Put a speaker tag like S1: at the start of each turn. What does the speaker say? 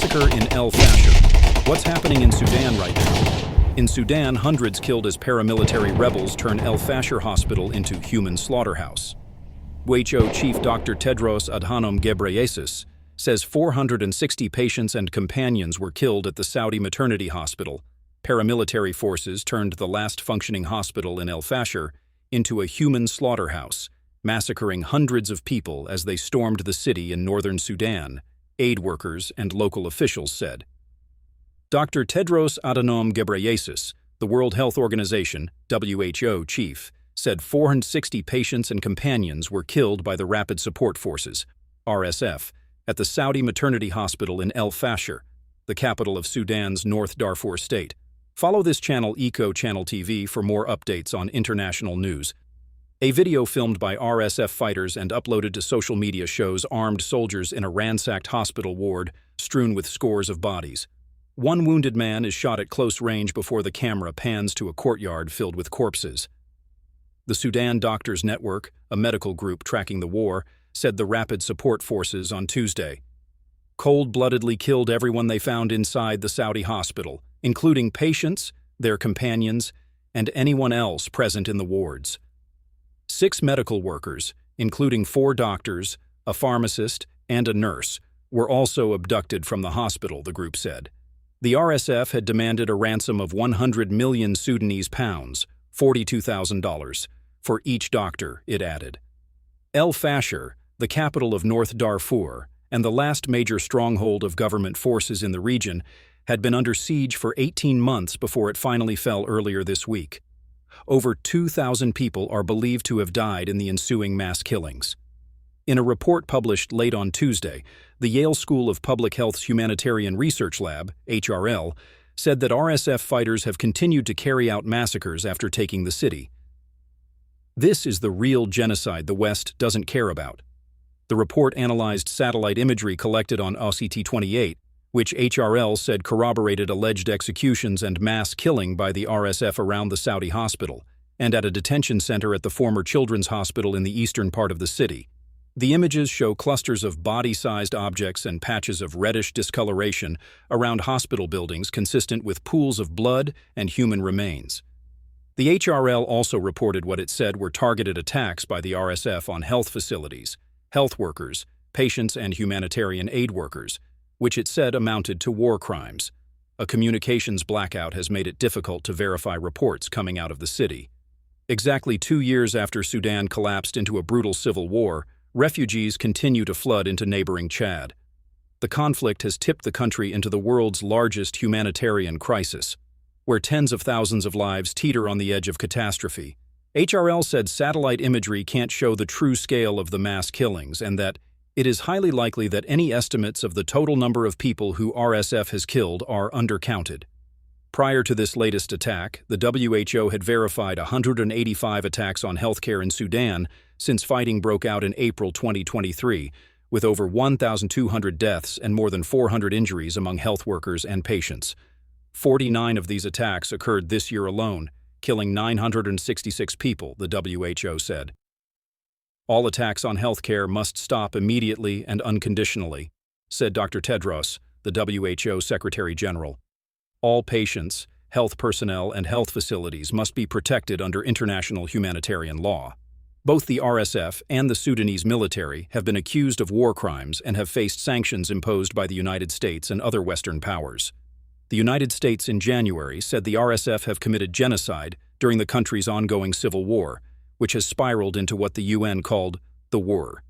S1: Massacre in El-Fasher. What's happening in Sudan right now? In Sudan, hundreds killed as paramilitary rebels turn El-Fasher hospital into human slaughterhouse. WHO Chief Dr Tedros Adhanom Ghebreyesus says 460 patients and companions were killed at the Saudi Maternity Hospital. Paramilitary forces turned the last functioning hospital in El-Fasher into a human slaughterhouse, massacring hundreds of people as they stormed the city in northern Sudan, aid workers and local officials said. Dr. Tedros Adhanom Ghebreyesus, the World Health Organization (WHO) chief, said 460 patients and companions were killed by the Rapid Support Forces (RSF) at the Saudi Maternity Hospital in El-Fasher, the capital of Sudan's North Darfur state. Follow this channel Channel TV for more updates on international news. A video filmed by RSF fighters and uploaded to social media shows armed soldiers in a ransacked hospital ward strewn with scores of bodies. One wounded man is shot at close range before the camera pans to a courtyard filled with corpses. The Sudan Doctors Network, a medical group tracking the war, said the Rapid Support Forces on Tuesday cold-bloodedly killed everyone they found inside the Saudi hospital, including patients, their companions, and anyone else present in the wards. 6 medical workers, including 4 doctors, a pharmacist, and a nurse, were also abducted from the hospital, the group said. The RSF had demanded a ransom of 100 million Sudanese pounds, $42,000, for each doctor, it added. El-Fasher, the capital of North Darfur, and the last major stronghold of government forces in the region, had been under siege for 18 months before it finally fell earlier this week. Over 2,000 people are believed to have died in the ensuing mass killings. In a report published late on Tuesday, the Yale School of Public Health's Humanitarian Research Lab, HRL, said that RSF fighters have continued to carry out massacres after taking the city. This is the real genocide the West doesn't care about. The report analyzed satellite imagery collected on OCT-28, which HRL said corroborated alleged executions and mass killing by the RSF around the Saudi hospital, and at a detention center at the former children's hospital in the eastern part of the city. The images show clusters of body-sized objects and patches of reddish discoloration around hospital buildings consistent with pools of blood and human remains. The HRL also reported what it said were targeted attacks by the RSF on health facilities, health workers, patients, and humanitarian aid workers, which it said amounted to war crimes. A communications blackout has made it difficult to verify reports coming out of the city. Exactly 2 years after Sudan collapsed into a brutal civil war, refugees continue to flood into neighboring Chad. The conflict has tipped the country into the world's largest humanitarian crisis, where tens of thousands of lives teeter on the edge of catastrophe. HRL said satellite imagery can't show the true scale of the mass killings and that it is highly likely that any estimates of the total number of people who RSF has killed are undercounted. Prior to this latest attack, the WHO had verified 185 attacks on healthcare in Sudan since fighting broke out in April 2023, with over 1,200 deaths and more than 400 injuries among health workers and patients. 49 of these attacks occurred this year alone, killing 966 people, the WHO said. All attacks on healthcare must stop immediately and unconditionally, said Dr. Tedros, the WHO Secretary General. All patients, health personnel, and health facilities must be protected under international humanitarian law. Both the RSF and the Sudanese military have been accused of war crimes and have faced sanctions imposed by the United States and other Western powers. The United States in January said the RSF have committed genocide during the country's ongoing civil war, which has spiraled into what the UN called the war.